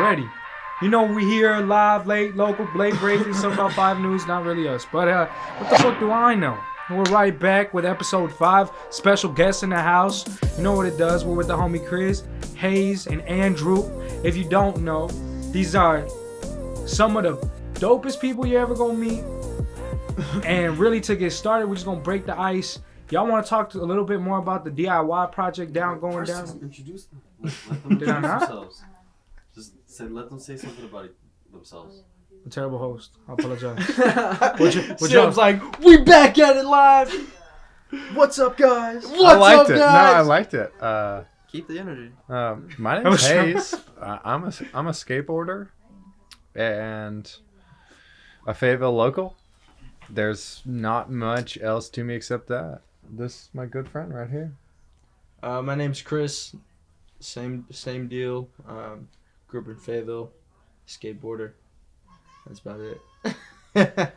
ready. You know, we here live, late, local, Blake breaking something about 5 News, not really us. But what the fuck do I know? We're right back with episode 5. Special guests in the house. You know what it does. We're with the homie Chris, Hayes, and Andrew. If you don't know, these are some of the dopest people you're ever gonna meet. And really, to get started, we're just gonna break the ice. Y'all want to talk a little bit more about the DIY project going down? Introduce them. Let them Did I introduce not? themselves. Just let them say something about themselves. A terrible host. I apologize. Sam's like, we back at it live. What's up, guys? I liked it. No, I liked it. Keep the energy. My name's Hayes. I'm a skateboarder and a Fayetteville local. There's not much else to me except that. This is my good friend right here. My name's Chris. Same deal. Grew up in Fayetteville. Skateboarder. That's about it.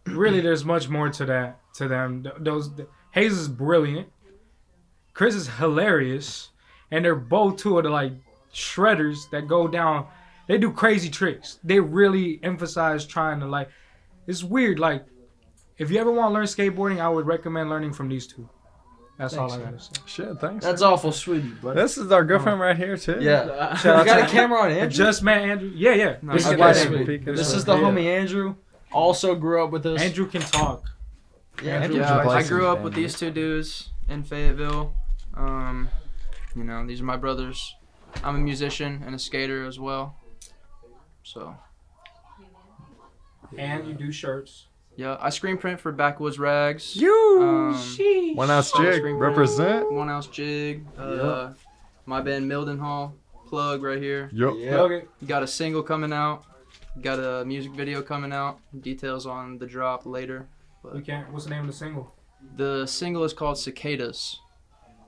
Really, there's much more to that. To them, Hayes is brilliant. Chris is hilarious, and they're both two of the like shredders that go down. They do crazy tricks. They really emphasize trying to like. It's weird. Like, if you ever want to learn skateboarding, I would recommend learning from these two. That's all I gotta say. Shit, thanks. That's awful sweet, buddy. This is our good friend right here too. Yeah. You Shout out got to a camera on Andrew? Just met Andrew. Yeah. No, This, Okay, is, sweet. This is the homie Andrew. Also grew up with us. Andrew can talk. Yeah, Andrew Yeah, I Places, grew up man. with these two dudes in Fayetteville. You know, these are my brothers. I'm a musician and a skater as well. So, And you do shirts. yeah, I screen print for Backwoods Rags. Sheesh. 1 ounce jig. Represent. 1 ounce jig. My band Mildenhall. Plug right here. Yup. Yeah. Okay. Got a single coming out. Got a music video coming out. Details on the drop later. We can't. What's the name of the single? The single is called Cicadas.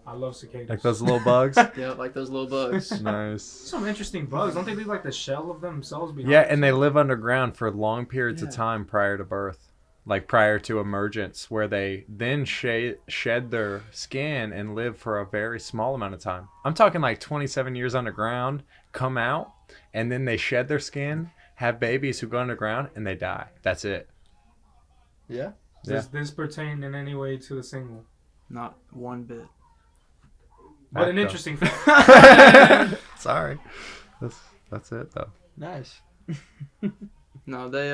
I love cicadas. Like those little bugs. Yeah, like those little bugs. Nice. Some interesting bugs. Don't they leave like the shell of themselves behind? Yeah, and they live underground for long periods of time prior to birth. Like prior to emergence, where they then shed their skin and live for a very small amount of time. I'm talking like 27 years underground, come out, and then they shed their skin, have babies who go underground, and they die. That's it. Yeah. Does this pertain in any way to the single? Not one bit. But an Echo. interesting fact. Sorry. That's it, though. Nice. No, they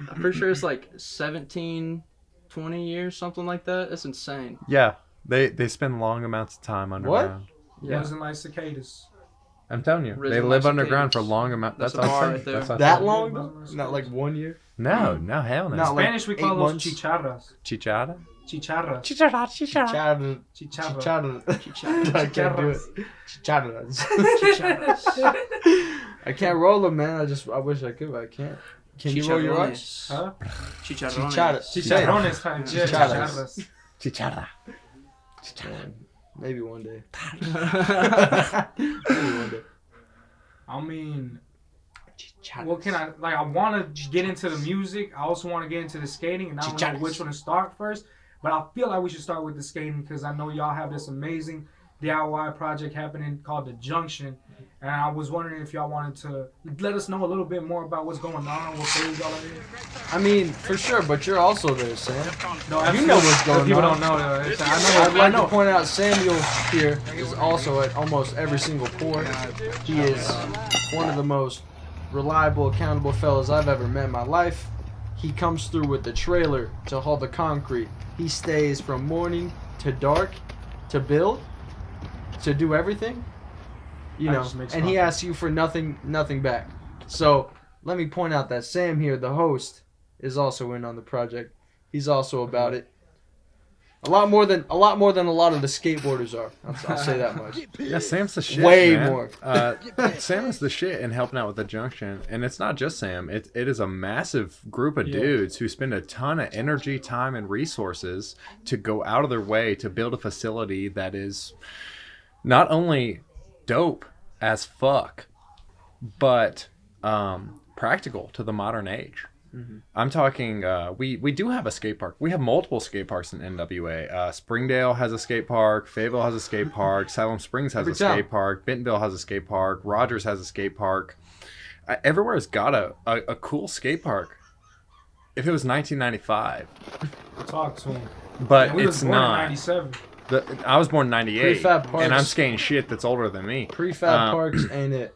I'm pretty sure it's like 17, 20 years, something like that. It's insane. Yeah, they spend long amounts of time underground. Yeah. Wasn't like cicadas. I'm telling you, Risen they like live underground for cicadas. long amounts. That's That's a what bar I'm right saying. there. That's what I'm That saying. long though? Not like 1 year? No, hell no. Not like Spanish we 8 call those months. chicharras. Chichada? Chicharras. Chicharras. Chicharras. Chicharras. I can't do it. Chicharras. Chicharras. I can't roll them, man. I wish I could, but I can't. Can you roll your eyes? Huh? Chicharrones. Chicharras. Chicharrones time. Yeah, Chicharras. chicharras. Chichada. Maybe one day. I mean, what can I like? I want to get into the music. I also want to get into the skating, and I don't know which one to start first. But I feel like we should start with the skating because I know y'all have this amazing DIY project happening called the Junction, and I was wondering if y'all wanted to let us know a little bit more about what's going on, what phase y'all are in. I mean, for sure, but you're also there, Sam. No, You know what's going people on. don't know though. I'd like to point out Samuel here is also at almost every single pour. He is one of the most reliable, accountable fellas I've ever met in my life. He comes through with the trailer to haul the concrete. He stays from morning to dark to build, to do everything. You know, and he asks you for nothing back. So let me point out that Sam here, the host, is also in on the project. He's also about it. A lot more than a lot of the skateboarders are. I'll say that much. Yeah, Sam's the shit. Way man. more. Sam is the shit in helping out with the Junction, and it's not just Sam. It is a massive group of dudes who spend a ton of energy, time, and resources to go out of their way to build a facility that is not only dope as fuck, but practical to the modern age. I'm talking, we do have a skate park. We have multiple skate parks in NWA. Springdale has a skate park. Fayetteville has a skate park. Salem Springs has a skate park. Bentonville has a skate park. Rogers has a skate park. Everywhere's got a cool skate park. If it was 1995. Talk to him. But We it's was born in not. 97. I was born in 98. Prefab parks. And I'm skating shit that's older than me. Prefab parks ain't it.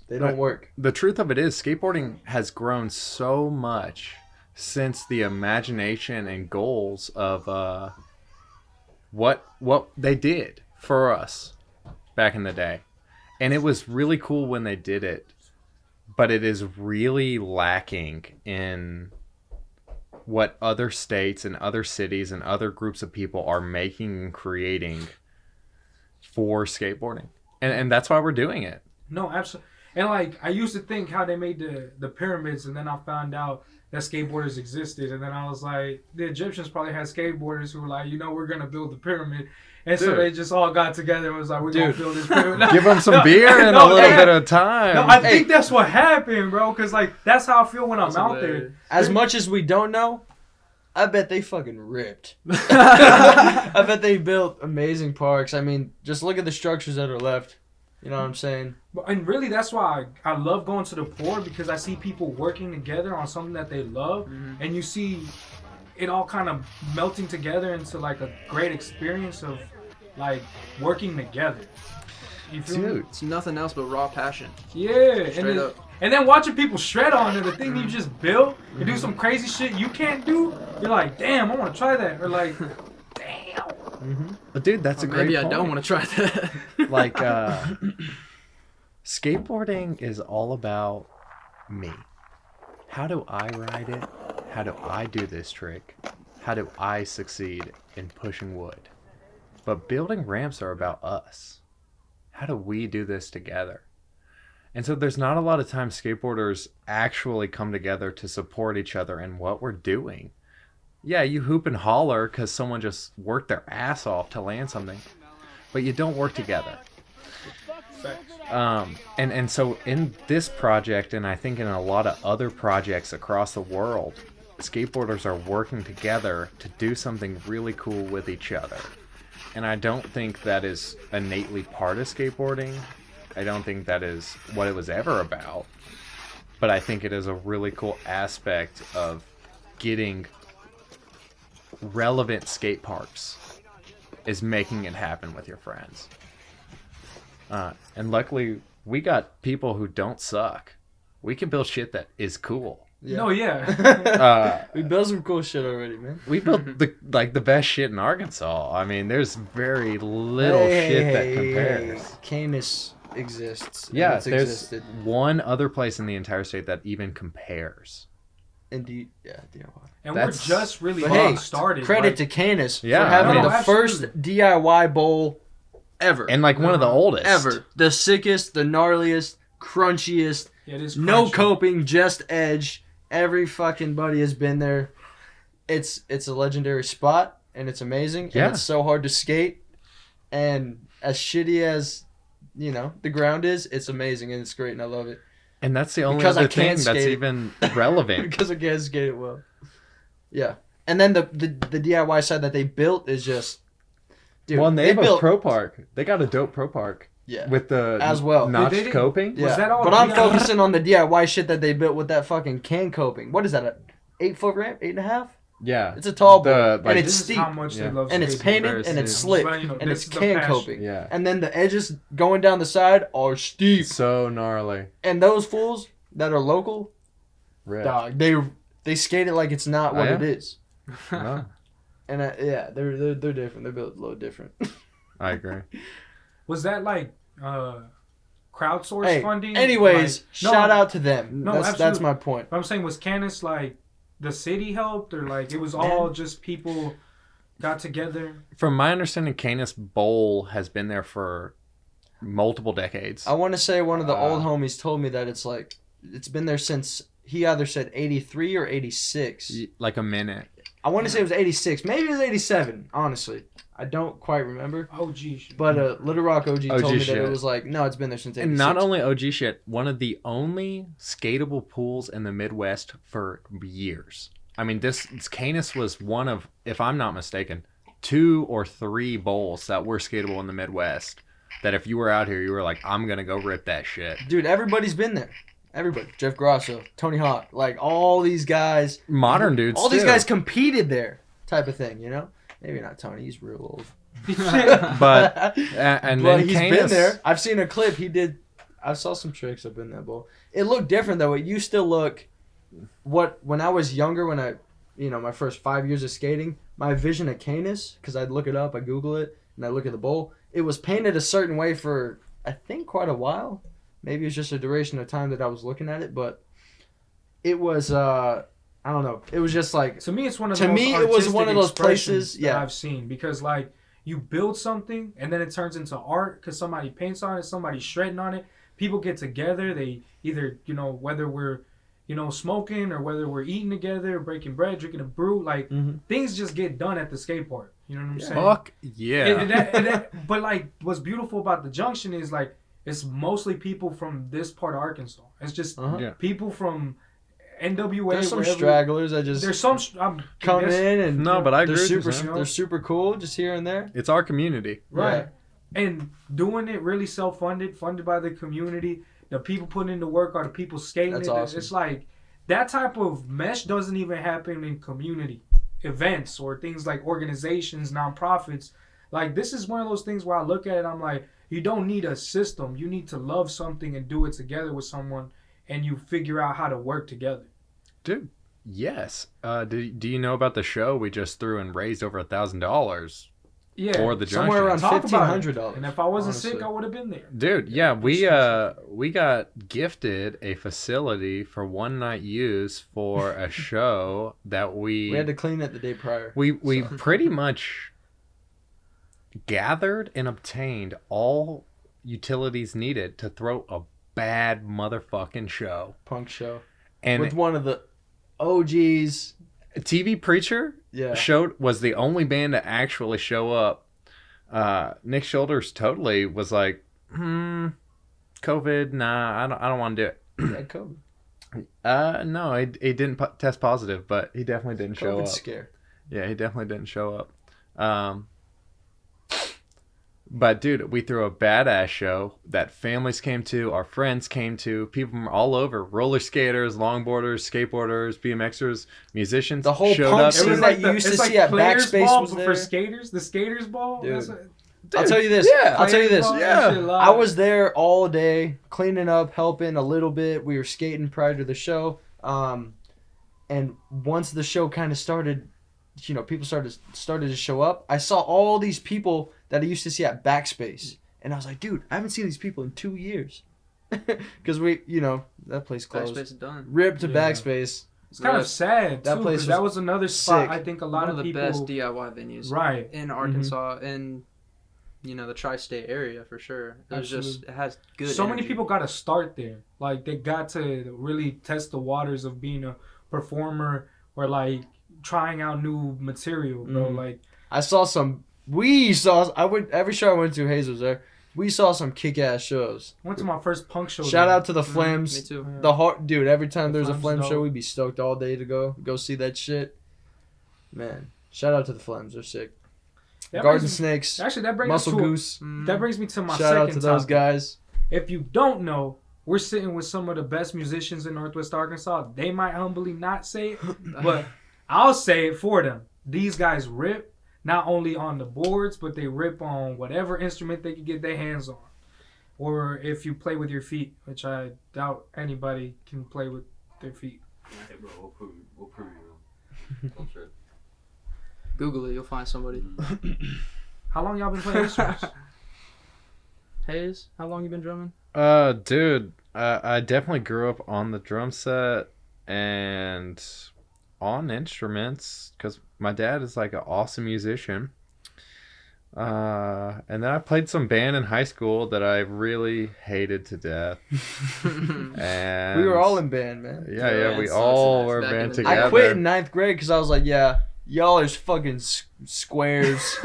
They don't work. The truth of it is, skateboarding has grown so much since the imagination and goals of what they did for us back in the day. And it was really cool when they did it, but it is really lacking in what other states and other cities and other groups of people are making and creating for skateboarding. And that's why we're doing it. No, absolutely. And like, I used to think how they made the pyramids, and then I found out that skateboarders existed, and then I was like, the Egyptians probably had skateboarders who were like, we're gonna build the pyramid, and so they just all got together and was like, we're gonna build this pyramid. Give them some beer and a little bit of time. No, I think that's what happened, bro, because like that's how I feel when I'm out there. As much as we don't know, I bet they fucking ripped. I bet they built amazing parks. I mean, just look at the structures that are left. You know what I'm saying? And really, that's why I love going to the port, because I see people working together on something that they love, and you see it all kind of melting together into like a great experience of like working together. You feel me? It's nothing else but raw passion. Yeah, Straight up. And then watching people shred on it, the thing you just built, you do some crazy shit you can't do. You're like, damn, I want to try that, or like, damn. But dude, that's a great Maybe point. I don't want to try that. Like, skateboarding is all about me. How do I ride it? How do I do this trick? How do I succeed in pushing wood? But building ramps are about us. How do we do this together? And so there's not a lot of times skateboarders actually come together to support each other in what we're doing. Yeah, you hoop and holler because someone just worked their ass off to land something, but you don't work together. And so in this project, and I think in a lot of other projects across the world, skateboarders are working together to do something really cool with each other. And I don't think that is innately part of skateboarding. I don't think that is what it was ever about. But I think it is a really cool aspect of getting relevant skate parks, is making it happen with your friends. And luckily, we got people who don't suck. We can build shit that is cool. Yeah. No, yeah. We built some cool shit already, man. We built the best shit in Arkansas. I mean, there's very little shit that compares. Canis exists. Yeah, It's there's existed. one other place in the entire state that even compares. Indeed, yeah. And That's- we're just really But getting hey, started. credit like, to Canis Yeah, for having I mean- the No, first DIY bowl ever. And like one of the oldest. Ever. The sickest, the gnarliest, crunchiest, it is no crunchy. coping, just edge. Every fucking buddy has been there. It's a legendary spot, and it's amazing. Yeah. And it's so hard to skate. And as shitty as, the ground is, it's amazing, and it's great, and I love it. And that's the only Because I other thing can't that's skate. even relevant. Because I can't skate it well. Yeah. And then the DIY side that they built is just... Dude, Well, and they have built... a pro park. They got a dope pro park. Yeah. With the As well. notched They didn't- coping. Yeah. Was that all But I'm DIY? focusing on the DIY shit that they built with that fucking can coping. What is that, a 8-foot ramp? 8.5? Yeah. It's a tall board, The, and like, it's This is steep, how much Yeah. they love and it's skating. painted, and it's Versus- slick, Well, and this it's is the can passion. coping. Yeah. And then the edges going down the side are steep. So gnarly. And those fools that are local, Rip. dog, they skate it like it's not what Oh, yeah? it is. No, And they're different. They're built a little different. I agree. Was that like crowdsourced Hey, funding? anyways, Like, no, shout out to them. No, That's absolutely. my point. I'm saying, was Canis like the city helped, or like it was all just people got together? From my understanding, Canis Bowl has been there for multiple decades. I want to say one of the old homies told me that it's been there since, he either said 83 or 86. Like a minute. I want to say it was 86. Maybe it was 87, honestly. I don't quite remember. OG shit. But Little Rock OG told me shit. that it was like, no, it's been there since 86. And not only OG shit, one of the only skatable pools in the Midwest for years. I mean, this Canis was one of, if I'm not mistaken, 2 or 3 bowls that were skatable in the Midwest. That if you were out here, you were like, I'm gonna go rip that shit. Dude, everybody's been there. Everybody. Jeff Grosso, Tony Hawk, like all these guys. Modern dudes. All these too. guys competed there, type of thing, you know? Maybe not Tony, he's real old. But and But then he's Canis, been there. I've seen a clip. I saw some tricks up in that bowl. It looked different though. It used to look when I was younger, when I, my first 5 years of skating, my vision of Canis, because I'd look it up, I Google it, and I look at the bowl, it was painted a certain way for, I think, quite a while. Maybe it's just a duration of time that I was looking at it, but it was, I don't know. It was just like, To me, it's one of To the most me, it was artistic one of those expressions places, that yeah. I've seen, because like you build something and then it turns into art because somebody paints on it, somebody's shredding on it. People get together. They either whether we're smoking or whether we're eating together, breaking bread, drinking a brew, like things just get done at the skate park. You know what I'm saying? Fuck yeah. But like, what's beautiful about the Junction is like it's mostly people from this part of Arkansas. It's just Yeah. people from NWA. there's some wherever- stragglers that just There's some come in and No, but I they're agree with super, you, man. they're super cool just here and there. It's our community. right, and doing it really self-funded, funded by the community. The people putting in the work are the people skating. That's it. awesome. It's like that type of mesh doesn't even happen in community events or things like organizations, nonprofits. Like this is one of those things where I look at it, I'm like, you don't need a system. You need to love something and do it together with someone, and you figure out how to work together. Dude, yes. Do you know about the show we just threw and raised over $1,000 Yeah, for the Junction? Somewhere around Talk about it. $1,500. And if I wasn't honestly. sick, I would have been there. Dude, yeah, we got gifted a facility for one night use for a show that We had to clean it the day prior. we pretty much gathered and obtained all utilities needed to throw a bad motherfucking show. Punk show. And With one of the OGs. TV Preacher Yeah. was the only band to actually show up. Nick Shoulders totally was like, COVID, nah, I don't want to do it. Yeah, COVID. No, he didn't test positive, but he definitely didn't show COVID up. scare. Yeah, he definitely didn't show up. But dude, we threw a badass show that families came to, our friends came to, people from all over, roller skaters, longboarders, skateboarders, BMXers, musicians. The whole showed punk up. scene It was that like you used to it's like see at players Backspace ball, was but there. for skaters, the skaters ball. Dude. That's what, I'll tell you this. yeah. I'll tell you this. Players ball, Yeah. that shit live. I was there all day, cleaning up, helping a little bit. We were skating prior to the show. And once the show kind of started, people started to show up. I saw all these people that I used to see at Backspace. And I was like, dude, I haven't seen these people in 2 years. Because that place closed. Backspace is done. Rip to Yeah. Backspace. It's kind of Rip. sad That too, place 'cause that was was another spot. sick. I think a lot One of of the people, best DIY venues right? in Arkansas and the tri-state area for sure. It was just, it has good So many energy. people got to start there. Like they got to really test the waters of being a performer or like trying out new material, bro. Mhm. Like I saw every show I went to, Hayes was there. We saw some kick-ass shows. I went to my first punk show. Shout there. out to the Me Flames. too. Yeah. The heart, dude. Every time The there's a Flames Flame dope. show, we'd be stoked all day to go see that shit. Man, shout out to the Flames. They're sick. That Garden brings me- Snakes, Actually, that brings Muscle us to Goose. that brings me to my Shout second out to those topic. guys. If you don't know, we're sitting with some of the best musicians in Northwest Arkansas. They might humbly not say it, but I'll say it for them. These guys rip not only on the boards, but they rip on whatever instrument they can get their hands on. Or if you play with your feet, which I doubt anybody can play with their feet. Hey, bro, we'll prove you wrong. Don't trip. Google it, you'll find somebody. How long y'all been playing instruments? Hayes, how long you been drumming? Dude, I definitely grew up on the drum set and on instruments because my dad is like an awesome musician. And then I played some band in high school that I really hated to death. And We were all in band, man. Yeah, we it's all nice. were Back in band the- together. I quit in 9th grade because I was like, yeah, Y'all are fucking squares.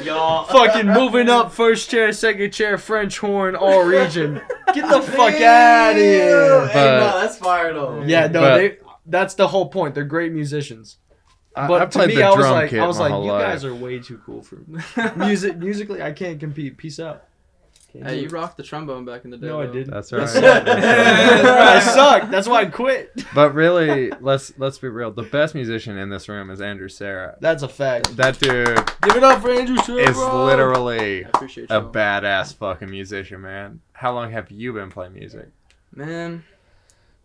Y'all. Fucking moving up, first chair, second chair, French horn, all region. Get the fuck out of here. Hey, But- no, that's fire though. Yeah, no, But- that's the whole point. They're great musicians. I But to played me, the I was drum like, kit I was my like, whole you life. guys are way too cool for musically. I can't compete. Peace out. Can't Hey, do you it. rocked the trombone back in the day. No, I though. didn't. That's I right. suck. I suck. That's why I quit. But really, let's be real. The best musician in this room is Andrew Sarah. That's a fact. That dude Give it up for Andrew Sarah. is literally I appreciate you. a badass fucking musician, man. How long have you been playing music? Man,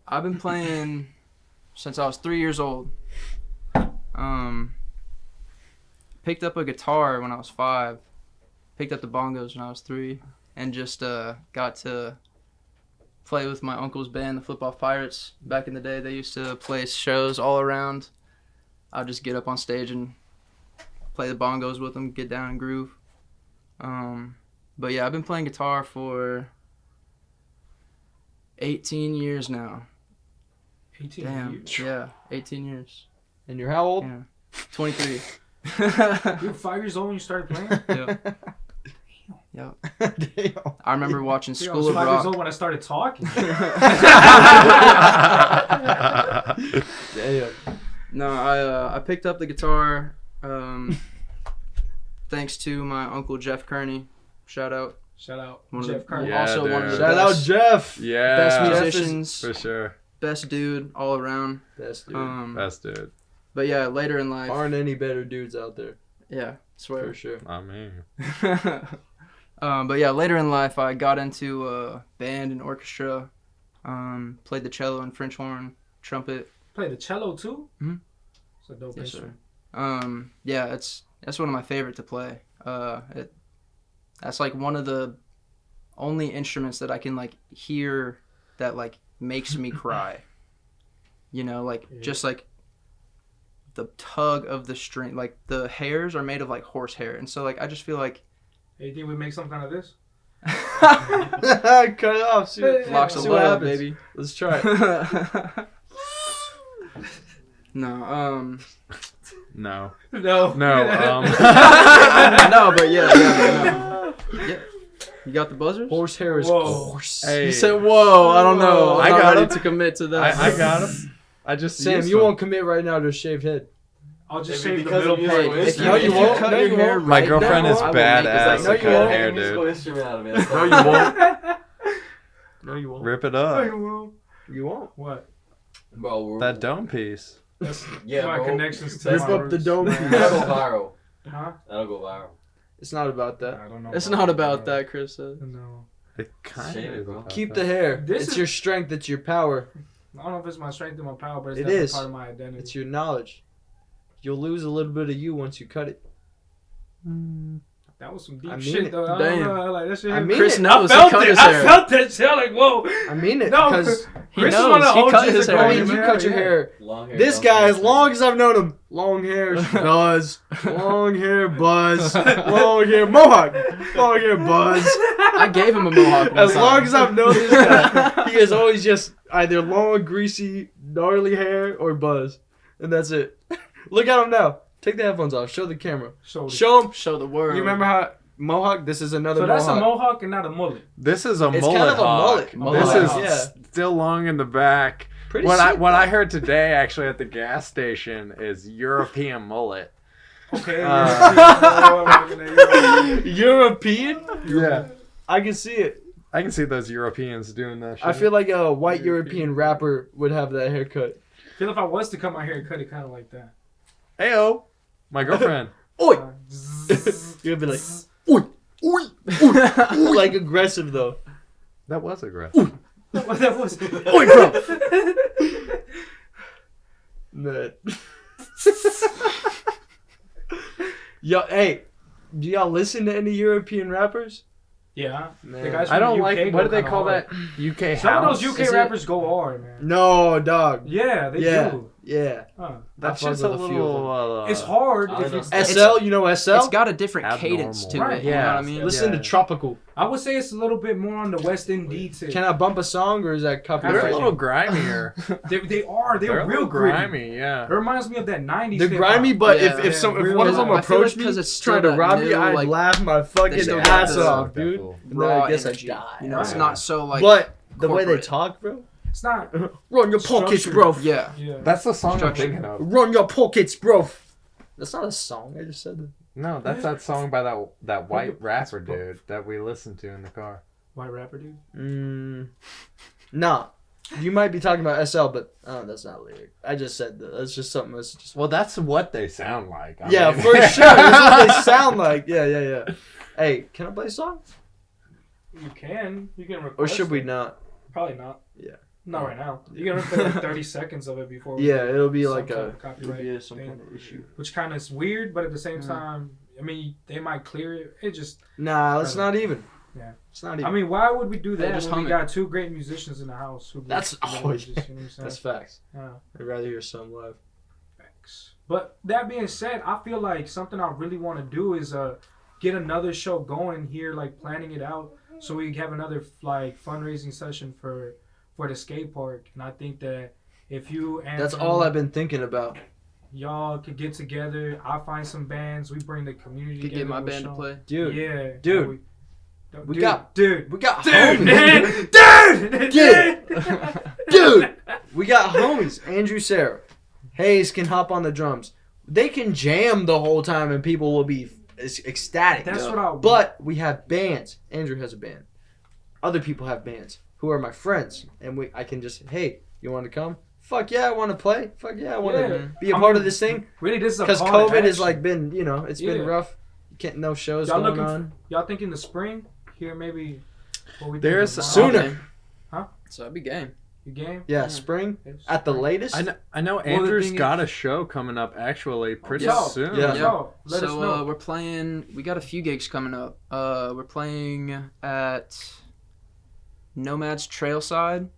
I've been playing since I was 3 years old. Picked up a guitar when I was 5. Picked up the bongos when I was 3, and just got to play with my uncle's band, the Flip Off Pirates. Back in the day, they used to play shows all around. I'd just get up on stage and play the bongos with them, get down and groove. But yeah, I've been playing guitar for 18 years now. 18 Damn. years. Yeah, 18 years. And you're how old? Yeah. 23. You were 5 years old when you started playing? Yeah. Damn. I remember watching Dude, I School was of 5 years old Rock. when I started talking. Damn. No, I picked up the guitar thanks to my uncle Jeff Kearney. Shout out. Shout out One of Jeff the- Carter. Yeah, also one of the dude. Shout out best, Jeff. Yeah, best Jeff is- musicians, for sure. best dude all around. Best dude. Best dude. But yeah, later in life, Aren't any better dudes out there. yeah, swear. For sure. I mean, But yeah, later in life, I got into band and orchestra. Played the cello and French horn, trumpet. Play the cello too? Mhm. It's a dope Yes, sir. instrument. Yeah, that's one of my favorite to play. That's like one of the only instruments that I can like hear that like makes me cry. You know, like Yeah. just like the tug of the string, like the hairs are made of like horse hair, and so like I just feel like Hey, you think we make some kind of this? Cut it off. See, locks of see what love, happens. baby. Let's try it. No, no, No. no. no, but yeah. You got the buzzers? Horsehair is Whoa. coarse. Hey, You said, "Whoa!" I don't know. I I'm not got ready him. to commit to that. I got him. I just Sam, used you them. won't commit right now to a shaved head. I'll just Maybe shave the because middle of part. musical Hey, if you, No, instruments. you if you won't. cut No, your you hair won't. My right girlfriend now, is I will make it badass like No, at you cutting won't. hair, Make a musical dude. instrument out of it. No, you won't. No, you won't. Rip it Oh, up. you will. You won't. What? Bro, we're, That dome piece. That's yeah, my bro. connections to Rip my up the roots. dome Man. piece. That'll go viral. Huh? That'll go viral. It's not about that. I don't know. It's not about that, Chris said. No. It kind Shave of it, is bro. about Keep that. the hair. This It's is- your strength. It's your power. I don't know if it's my strength or my power, but it's It definitely is. part of my identity. It's your knowledge. You'll lose a little bit of you once you cut it. That was some deep I mean shit, it. though. I Damn. don't know, like that shit. I hit- mean Chris it. knows I he felt cut it. his I hair. felt that shit. Like, whoa. I mean it. No, Because He Chris is knows. one of the He cut OGs his that hair. I cut mean, his you hair, cut your yeah. hair. Long hair. This don't guy, cut as it. long as I've known him, long hair, buzz, long hair, buzz, long hair, mohawk, long hair, buzz. I gave him a mohawk. one As time. long as I've known this guy, he is always just either long, greasy, gnarly hair or buzz, and that's it. Look at him now. Take the headphones off. Show the camera. So Show him. Show the world. You remember how mohawk? This is another that's mohawk. a mohawk and not a mullet. This is a It's mullet kind of a hawk. mullet. This Mullet. is still long in the back. Pretty What sick, I though. heard today actually at the gas station is European mullet. Okay. European? Yeah. I can see it. I can see those Europeans doing that shit. I feel like a white European rapper would have that haircut. I feel if I was to cut my hair, cut it kind of like that. Ayo, my girlfriend. Oi! Zzz. You'd be like, oi, oi, oi. Like aggressive though. That was aggressive. What that was? Oi, bro! Nut. Yo, hey, do y'all listen to any European rappers? Yeah. Man. The guys I don't from the like. UK What go do they kinda call hard. that? UK Some of house. those UK Is it- rappers go hard, man. No, dog. Yeah, they Yeah, do. Yeah. Huh. That's fuck just a with a few of little. It's hard I if know. it's. SL, you know SL? It's got a different cadence to Abnormal. it. Right. You know Yeah. what I mean? Listen to Tropical. I would say it's a little bit more on the West Indian tip. Can I bump a song or is that They're copyright? a little grimier. They are. They're a real little gritty. grimy, yeah. It reminds me of that 90s. They're hip-hop. grimy, but Yeah. if Yeah, one of them I feel approached like me 'cause it's trying still to rob that me, new, I'd like, laugh my fucking still got ass the off, dude. Cool. And then raw I guess energy. I die. You know, it's Right. not so like. But the way they corporate. talk, bro. It's not. Run your pockets, Structured. bro. Yeah. Yeah. That's the song I'm Structure. thinking of. Run your pockets, bro. That's not a song. I just said that. No, that's that song by that white rapper dude that we listened to in the car. White rapper dude. Nah. You might be talking about SL, but that's not lyric. I just said that. That's just something that's just. Well, that's what they sound like. I Yeah, mean- for sure. That's what they sound like. Yeah. Hey, can I play a song? You can. You can request Or should we it. not? Probably not. Yeah. Not right now. You're gonna play like 30 seconds of it before. we Yeah, get it'll be some like type a. of copyright some thing. kind of issue. Which kind of is weird, but at the same time, I mean, they might clear it. It just. Nah, it's not even. Yeah. It's not even. I mean, why would we do They that just when we hum it. got two great musicians in the house? Who That's- you know oh, what I'm saying? that's facts. Yeah. I'd rather hear some live. Facts. But that being said, I feel like something I really want to do is get another show going here, like planning it out, so we have another like fundraising session for the skate park. And I think that if you and That's all I've been thinking about. y'all could get together, I find some bands, we bring the community Could together. get my we'll band to show- play. Dude. Yeah, Dude. dude, We got dude. We got Dude, homies. dude, Dude. Dude. We got homies. Andrew, Sarah. Hayes can hop on the drums. They can jam the whole time and people will be ecstatic. That's what I. But we have bands. Andrew has a band. Other people have bands who are my friends. And I can just, hey, you want to come? Fuck yeah, I want to play. Fuck yeah, I want to Yeah. be a part of this thing. Really, this is a Because call to COVID has action. like been, it's been Yeah. rough. You can't, no shows Y'all going looking on. Y'all think in the spring here maybe? What we There's think Sooner. Okay. Huh? So that'd be game. You game? Yeah, spring at the latest. I know the Andrew's thing got a show coming up actually pretty Yeah. soon. Yeah. Yo, let us So know. we're playing. We got a few gigs coming up. We're playing at Nomad's Trailside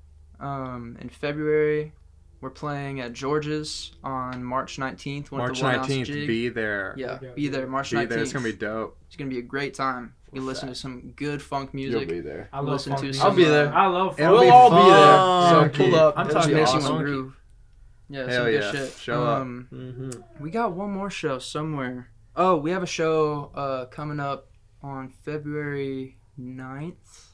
in February. We're playing at George's on March 19th. One of March the 1 ounce 19th, jig. be there. Yeah, Yeah, be there March 19th. Be there. It's gonna be dope. It's gonna be a great time. You can listen to some good funk music. You'll be there. I love listen funk to music. some, I'll be there. I love funk. It'll We'll be all be there. fun. So pull up. I'm It'll talking be Makes you awesome. want to groove. Yeah, Hell some good yeah. shit. Show up. Mm-hmm. We got one more show somewhere. Oh, we have a show coming up on February 9th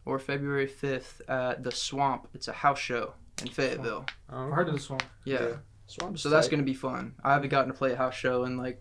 or February 5th at the Swamp. It's a house show in Fayetteville. I've heard of this one. Yeah. Swamp's So that's tight. going to be fun. I haven't gotten to play a house show in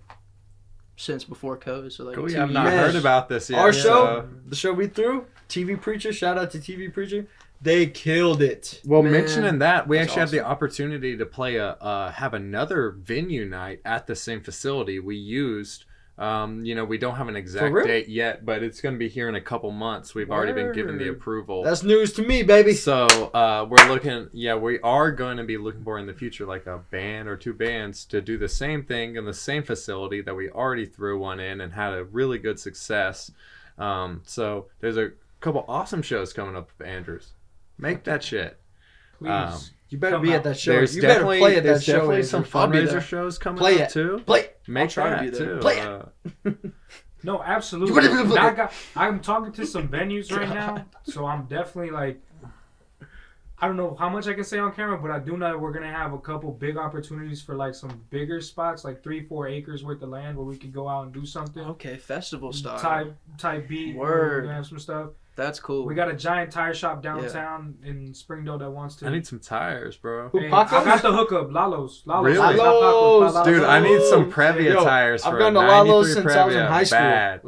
since before COVID. So like Cool. 2 Yeah, I've not years. heard about this yet. Our so- show, the show we threw, TV Preacher. Shout out to TV Preacher. They killed it. Well, Man, mentioning that, we that's actually have the awesome. opportunity to play have another venue night at the same facility we used. We don't have an exact real? date yet, but it's going to be here in a couple months. We've already been given the Word. approval. That's news to me, baby. So we're looking. Yeah, we are going to be looking for in the future like a band or two bands to do the same thing in the same facility that we already threw one in and had a really good success. So there's a couple awesome shows coming up with Andrews. Make that shit. Please. You better Come be out. at that show. There's You better definitely play at that there's show. definitely Andrew. some I'll be fundraiser there. shows coming Play up it. too. Play. Make try to that be there. too. Play it. No, absolutely. You better be- I'm talking to some venues right now, so I'm definitely like, I don't know how much I can say on camera, but I do know we're gonna have a couple big opportunities for like some bigger spots, like 3-4 acres worth of land where we could go out and do something. Okay, festival style. Type beat. Word. We're gonna have some stuff. That's cool. We got a giant tire shop downtown in Springdale that wants to. I need some tires, bro. Who, Hey, Paco? I got the hookup, Lalo's. Really? Not Paco, Lalo's. Lalo's. Dude, I need some Yo, Previa tires I've for gone a to Lalo's 93 since I was in Previa. high school. Bad.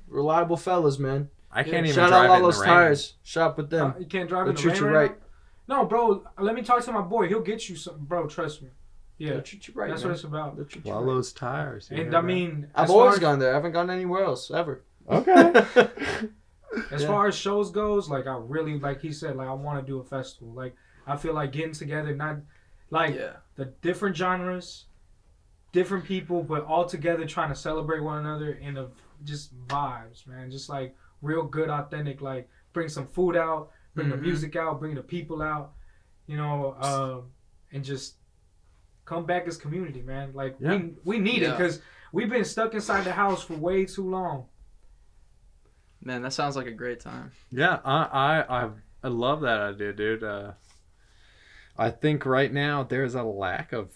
Reliable fellas, man. I can't even Shout out drive it in Lalo's the rain. Tires. Shop with them. You can't drive They'll in the treat rain you right right. now? No, bro. Let me talk to my boy. He'll get you some, bro. Trust me. Yeah, They'll treat you right, that's man. what it's about. They'll treat you right. Lalo's tires. you And hear I that? mean, I've as always far as- gone there. I haven't gone anywhere else ever. Okay. As Yeah. far as shows goes, like I really, like he said, like I want to do a festival. Like I feel like getting together, not like Yeah. the different genres, different people, but all together trying to celebrate one another in a just vibes, man. Just like real good, authentic. Like bring some food out, bring the Mhm. music out, bring the people out, and just come back as community, man. Like Yeah. we need it Yeah. because we've been stuck inside the house for way too long. Man, that sounds like a great time. Yeah, I love that idea, dude. I think right now there's a lack of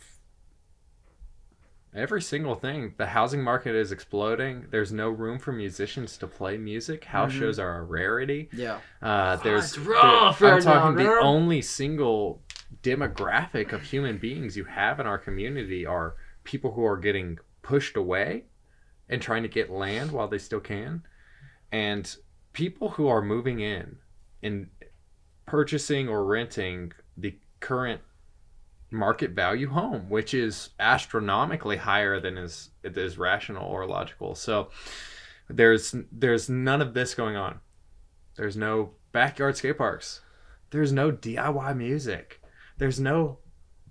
every single thing. The housing market is exploding. There's no room for musicians to play music. House shows are a rarity. Yeah. There's it's rough I'm right now, talking the man. only single demographic of human beings you have in our community are people who are getting pushed away and trying to get land while they still can, and people who are moving in and purchasing or renting the current market value home, which is astronomically higher than is rational or logical. So there's none of this going on. There's no backyard skate parks. There's no DIY music. There's no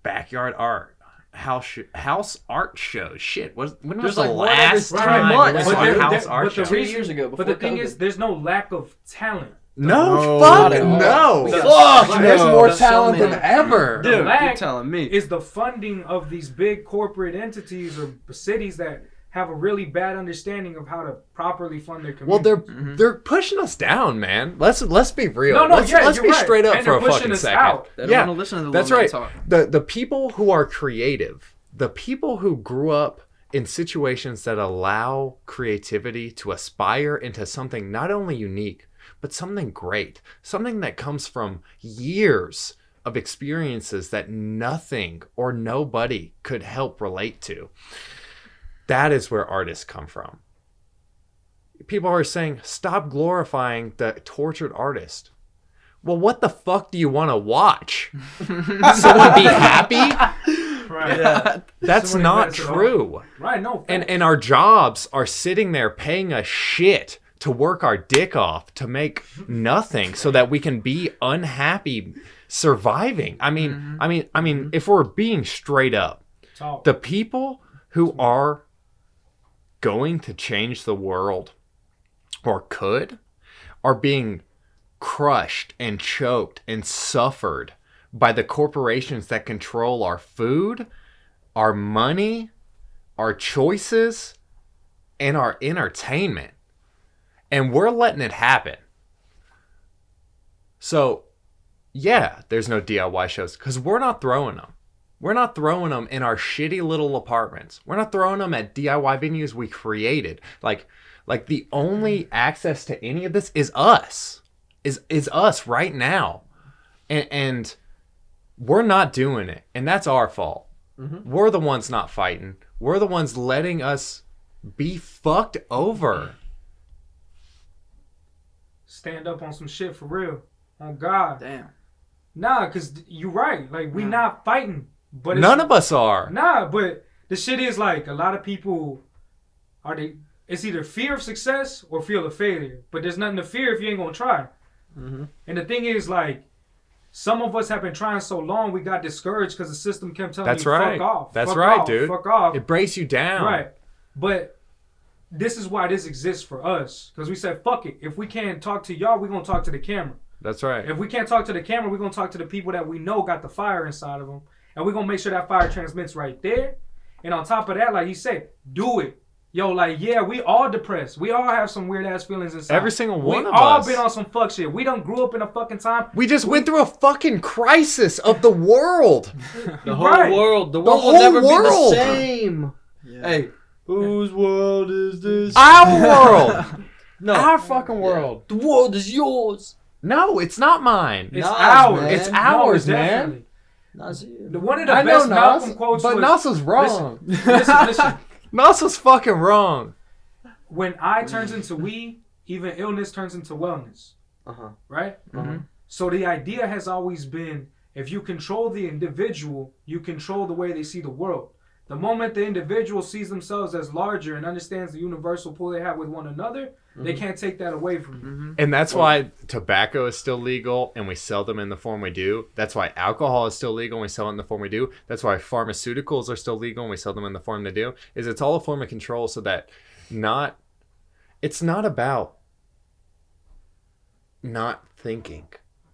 backyard art. House art shows. Shit. When was There's the like one every last 3 time months. we But saw a there- house there- art but the show? 2 reason- years ago, But the before thing COVID. is, there's no lack of talent. No, No, fuck not at no. all. Fuck, Fuck there's no. more There's so talent than many. ever. The Dude, lack you're telling me. is the funding of these big corporate entities or cities that have a really bad understanding of how to properly fund their Well, community. they're pushing us down, man. Let's be real. No, let's yeah, let's you're be right. straight up And for they're a pushing fucking us second. out. They don't Yeah, want to listen to the that's little man right. talk. The people who are creative, the people who grew up in situations that allow creativity to aspire into something not only unique, but something great, something that comes from years of experiences that nothing or nobody could help relate to. That is where artists come from. People are saying, stop glorifying the tortured artist. Well, what the fuck do you want to watch? Someone be happy? Right. Yeah. That's Somebody not mess it up. true. Right, no. And our jobs are sitting there paying us shit to work our dick off to make nothing so that we can be unhappy surviving. I mean, if we're being straight up, Talk. the people who are going to change the world or could are being crushed and choked and suffered by the corporations that control our food, our money, our choices, and our entertainment. And we're letting it happen. So, yeah, there's no DIY shows because we're not throwing them. We're not throwing them in our shitty little apartments. We're not throwing them at DIY venues we created. Like the only access to any of this is us. Is us right now. And we're not doing it. And that's our fault. Mm-hmm. We're the ones not fighting. We're the ones letting us be fucked over. Stand up on some shit for real. On God. Damn. Nah, because you're right. Like, we not fighting. But None of us are. Nah, but the shit is like a lot of people it's either fear of success or fear of failure. But there's nothing to fear if you ain't gonna try. Mm-hmm. And the thing is, like, some of us have been trying so long, we got discouraged because the system kept telling That's you, right. fuck off. That's fuck right, off, dude. Fuck off. It breaks you down. Right. But this is why this exists for us. Because we said, fuck it. If we can't talk to y'all, we're going to talk to the camera. That's right. If we can't talk to the camera, we're going to talk to the people that we know got the fire inside of them. And we're going to make sure that fire transmits right there. And on top of that, like you said, do it. Yo, like, yeah, we all depressed. We all have some weird-ass feelings inside. Every single one we of all us. been on some fuck shit. We done grew up in a fucking time. We just went through a fucking crisis of the world. The whole Right. world. The world whole will never world. be the same. Yeah. Hey, whose world is this? Our world. No. Our fucking world. The world is yours. No, it's not mine. It's Nas, ours. man. It's No, ours, man. definitely. Nas, One of the I know best Malcolm Nas, quotes but was, Nas was wrong. listen. Nas was fucking wrong. When I turns into we, even illness turns into wellness. Uh-huh. Right? Uh-huh. So the idea has always been, if you control the individual, you control the way they see the world. The moment the individual sees themselves as larger and understands the universal pull they have with one another, they can't take that away from you. And that's why tobacco is still legal and we sell them in the form we do. That's why alcohol is still legal and we sell it in the form we do. That's why pharmaceuticals are still legal and we sell them in the form they do. Is it's all a form of control so that it's not about not thinking.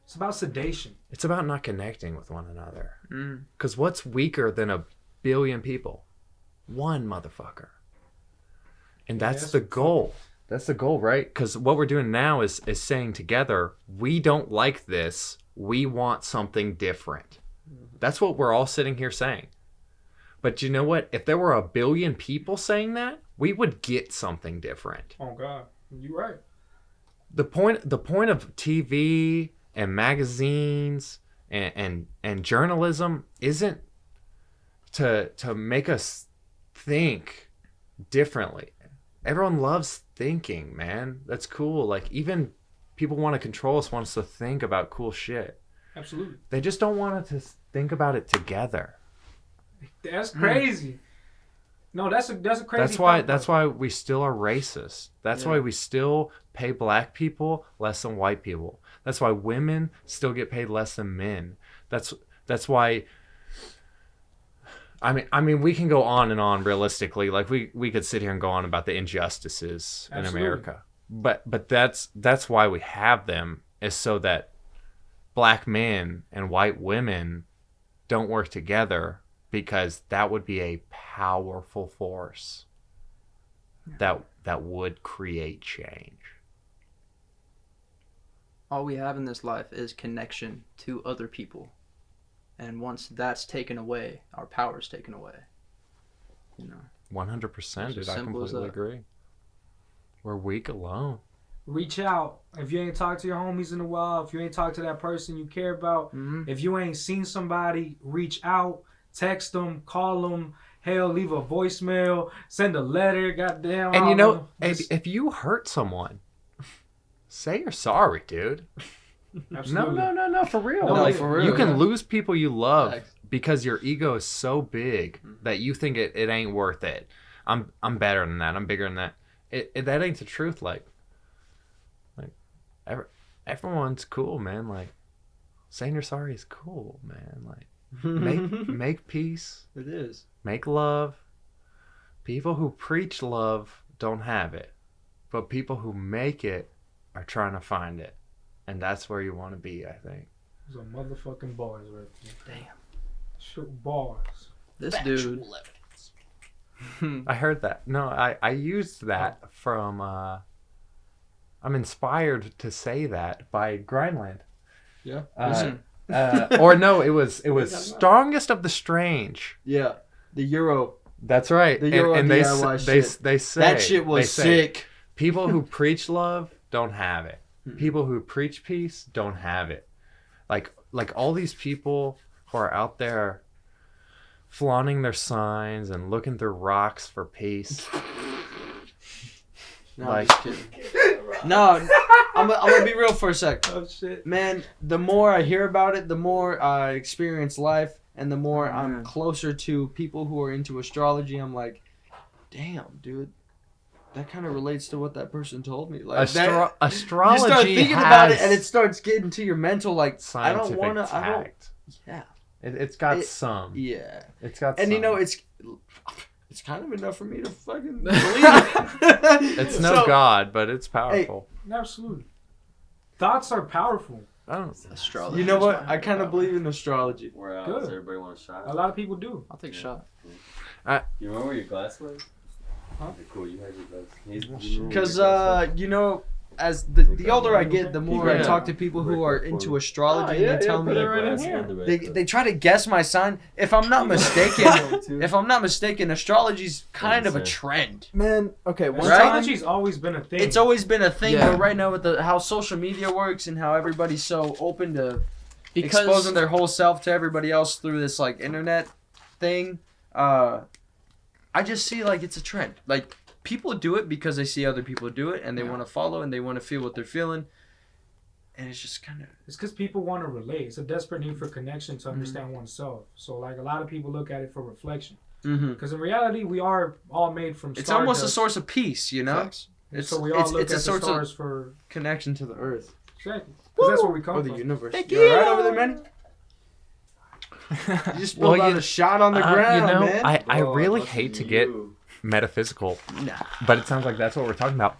It's about sedation. It's about not connecting with one another. Mm. Because what's weaker than a billion people. One motherfucker. And that's that's the goal. That's the goal, right? Because what we're doing now is saying together, we don't like this. We want something different. That's what we're all sitting here saying. But you know what? If there were a billion people saying that, we would get something different. Oh God, you're right. The point of TV and magazines and journalism isn't to make us think differently. Everyone loves thinking, man. That's cool. Like, even people want to control us, want us to think about cool shit. Absolutely. They just don't want us to think about it together. That's crazy. No, that's a crazy. That's why we still are racist. That's why we still pay black people less than white people. That's why women still get paid less than men. That's why. I mean, we can go on and on realistically. Like, we could sit here and go on about the injustices in America. But that's why we have them, is so that black men and white women don't work together, because that would be a powerful force that would create change. All we have in this life is connection to other people. And once that's taken away, our power is taken away. 100%, dude. I simple as completely that. agree. We're weak alone. Reach out. If you ain't talked to your homies in a while, if you ain't talked to that person you care about, if you ain't seen somebody, reach out, text them, call them, hell, leave a voicemail, send a letter, goddamn. And you know, if you hurt someone, say you're sorry, dude. Absolutely. No, for real. No, Like, for real, you can yeah. lose people you love Facts. because your ego is so big that you think it ain't worth it. I'm better than that. I'm bigger than that. That ain't the truth. Like everyone's cool, man. Like, saying you're sorry is cool, man. Like, make peace. It is. Make love. People who preach love don't have it, but people who make it are trying to find it. And that's where you want to be, I think. Those are motherfucking bars right there. Damn. Shoot bars. This dude. I heard that. No, I used that from... I'm inspired to say that by Grindland. Yeah. Or no, it was Strongest of the Strange. Yeah. The Euro. That's right. The Euro and DIY shit. they say... That shit was they say, sick. People who preach love don't have it. People who preach peace don't have it. Like all these people who are out there flaunting their signs and looking through rocks for peace. No, I'm just kidding. No, I'm gonna be real for a sec. Oh shit. Man, the more I hear about it, the more I experience life, and the more I'm closer to people who are into astrology. I'm like, damn, dude. That kind of relates to what that person told me. Like Astrology you start thinking about it, and it starts getting to your mental. Like, I don't scientific want to. I don't. tact. Yeah. It's got some. Yeah. It's got And some. you know, it's kind of enough for me to fucking believe it. It's no So, god, but it's powerful. Absolutely. Thoughts are powerful. I don't. Astrology. You know what? I kind of believe in astrology. We're out. Good. Does everybody want a shot? A lot of people do. I'll take a shot. You remember where your glass was? Huh? Okay, cool. You had your glass. Because, you know, as the older I get, the more I talk to people who are into astrology, and they tell me they try to guess my sign. If I'm not mistaken, astrology's kind of a trend. Man, okay, one time. Astrology's always been a thing. It's always been a thing, Yeah. but right now with how social media works and how everybody's so open to Because exposing their whole self to everybody else through this like internet thing, I just see like it's a trend. Like, people do it because they see other people do it and they want to follow and they want to feel what they're feeling. And it's just kind of... It's because people want to relate. It's a desperate need for connection to understand oneself. So, like, a lot of people look at it for reflection. Because in reality, we are all made from stardust. It's almost a source of peace, you know? So we all look it's at a the source stars of for... connection to the earth. Exactly. Because that's where we Or come the from. universe. Thank You alright you. over there, man? You just Well, spilled out you- a shot on the ground, you know, man. I really hate to get metaphysical, but it sounds like that's what we're talking about.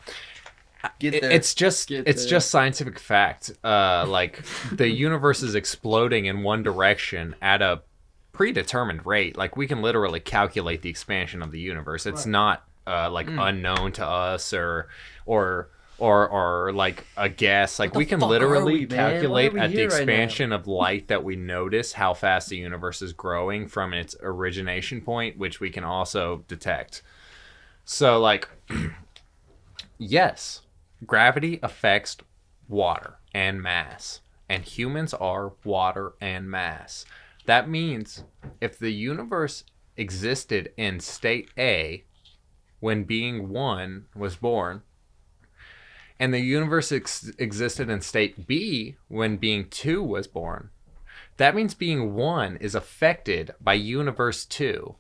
Get there. It's just Get it's there. just scientific fact. Like, the universe is exploding in one direction at a predetermined rate. Like, we can literally calculate the expansion of the universe. It's not unknown to us or like a guess. Like, we can literally calculate at the expansion of light that we notice how fast the universe is growing from its origination point, which we can also detect. So, like, yes, gravity affects water and mass, and humans are water and mass. That means if the universe existed in state A when being 1 was born, and the universe existed in state B when being 2 was born, that means being 1 is affected by universe 2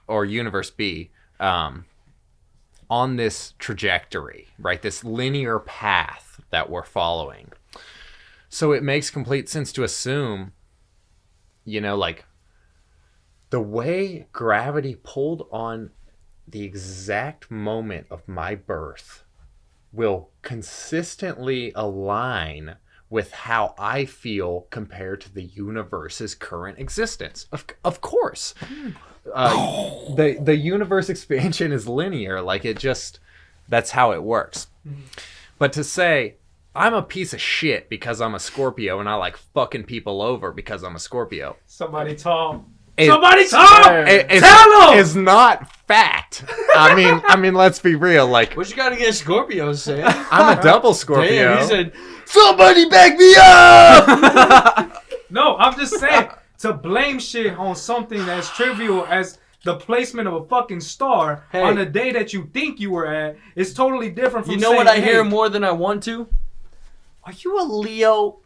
or universe B on this trajectory, right? This linear path that we're following. So it makes complete sense to assume, you know, like, the way gravity pulled on the exact moment of my birth will consistently align with how I feel compared to the universe's current existence. Of course. The universe expansion is linear. Like, it just, that's how it works. But to say, I'm a piece of shit because I'm a Scorpio and I like fucking people over because I'm a Scorpio. Somebody talk. Tell him! It's not fact. I mean, let's be real. Like, What you got against Scorpios, Sam? I'm a double Scorpio. Damn, he said, somebody back me up! No, I'm just saying, to blame shit on something as trivial as the placement of a fucking star on the day that you think you were at is totally different from You know saying, what I hear more than I want to? Are you a Leo?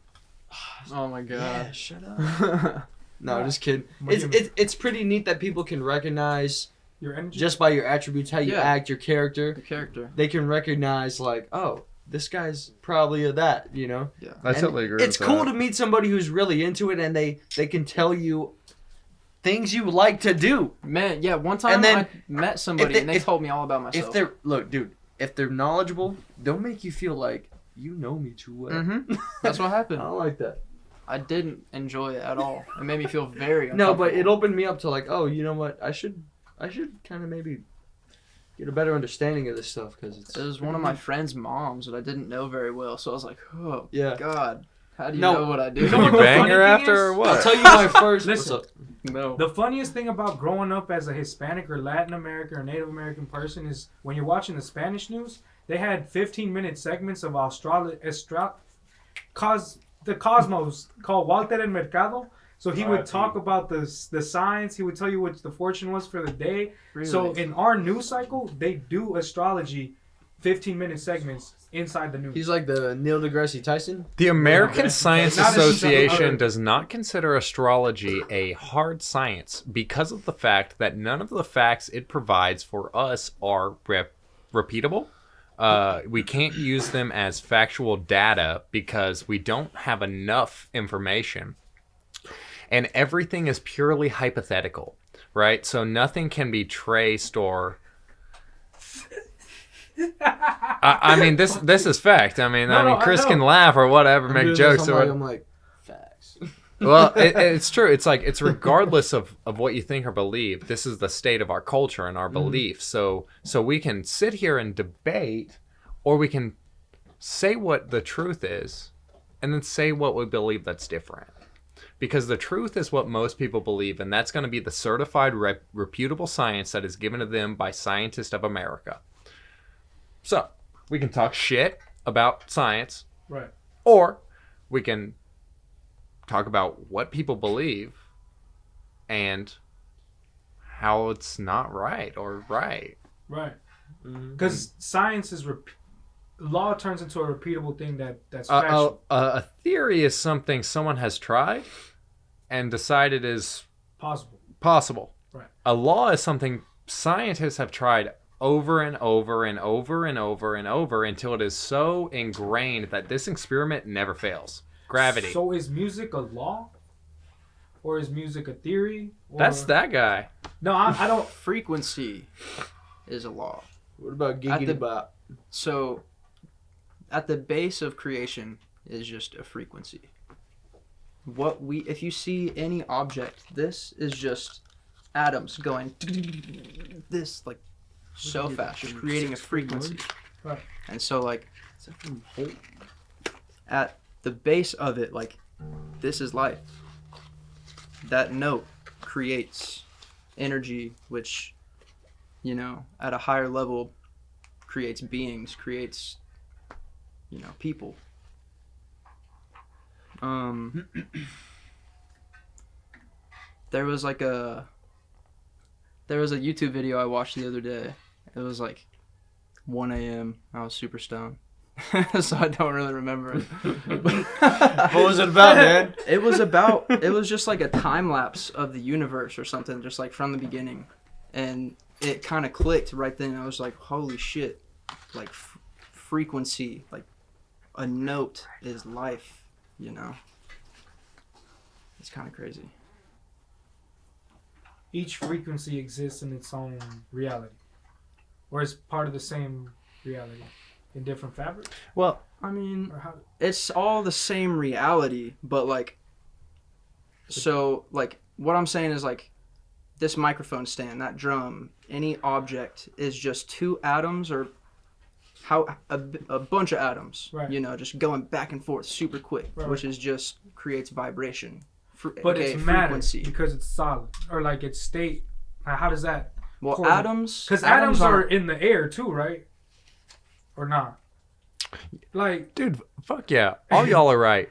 Oh my god. Yeah, shut up. No, just kidding. It's pretty neat that people can recognize your energy just by your attributes, how you act, your character. The character. They can recognize, like, oh, this guy's probably a that, you know? Yeah. I totally agree with It's cool that. to meet somebody who's really into it and they can tell you things you like to do. Man, yeah, one time And then I met somebody and they told me all about myself. If they're knowledgeable, they'll make you feel like you know me too well. Mm-hmm. That's what happened. I like that. I didn't enjoy it at all. It made me feel very No, uncomfortable. but it opened me up to, like, oh, you know what? I should kind of maybe get a better understanding of this stuff because It was one of my friend's moms that I didn't know very well, so I was like, oh, Yeah. God, how do you No. know what I do? You know You what the bang funny her thing after is? or what? I'll tell you my first. Listen. What's up? No. The funniest thing about growing up as a Hispanic or Latin American or Native American person is when you're watching the Spanish news, they had 15-minute segments of the Cosmos called Walter el Mercado. So he would talk about the signs. He would tell you what the fortune was for the day. Really? So in our news cycle, they do astrology 15-minute segments inside the news. He's like the Neil deGrasse Tyson. The American Science Not as Association other- does not consider astrology a hard science because of the fact that none of the facts it provides for us are repeatable. We can't use them as factual data because we don't have enough information. And everything is purely hypothetical, right? So nothing can be traced or... I mean, this is fact. I mean, Chris can laugh or whatever, make jokes or I'm like, facts. Well, it's true. It's like, it's regardless of what you think or believe. This is the state of our culture and our beliefs. So we can sit here and debate, or we can say what the truth is, and then say what we believe that's different. Because the truth is what most people believe, and that's going to be the certified, reputable science that is given to them by scientists of America. So we can talk shit about science, Right. or we can talk about what people believe and how it's not right or right. Right. Because science is law turns into a repeatable thing that's A factual, theory is something someone has tried and decided is possible. Right. A law is something scientists have tried over and over and over and over and over until it is so ingrained that this experiment never fails. Gravity. So is music a law? Or is music a theory? Or... That's that guy. No, I don't. Frequency is a law. What about Giggity Bop? So, at the base of creation is just a frequency. if you see any object, this is just atoms going this like so fast, just creating a frequency. Right. And so like at the base of it, like this is life. That note creates energy, which, you know, at a higher level creates beings, creates, you know, people. There was a YouTube video I watched the other day. It was like 1 a.m. I was super stoned. So I don't really remember it. What was it about, man? It was just like a time lapse of the universe or something, just like from the beginning. And it kind of clicked right then. I was like, holy shit. Like frequency, like a note is life, you know? It's kind of crazy. Each frequency exists in its own reality, or is part of the same reality in different fabrics. Well, I mean, Or how? it's all the same reality, but like, so like what I'm saying is like this microphone stand, that drum, any object is just two atoms or a bunch of atoms, Right. you know, just going back and forth super quick, Right. which is just creates vibration. But aka it's matter frequency. because it's solid, or like it's state. How does that? Well, correlate? atoms. Because atoms are in the air too, right? Or not? Like, dude, fuck yeah. All y'all are right.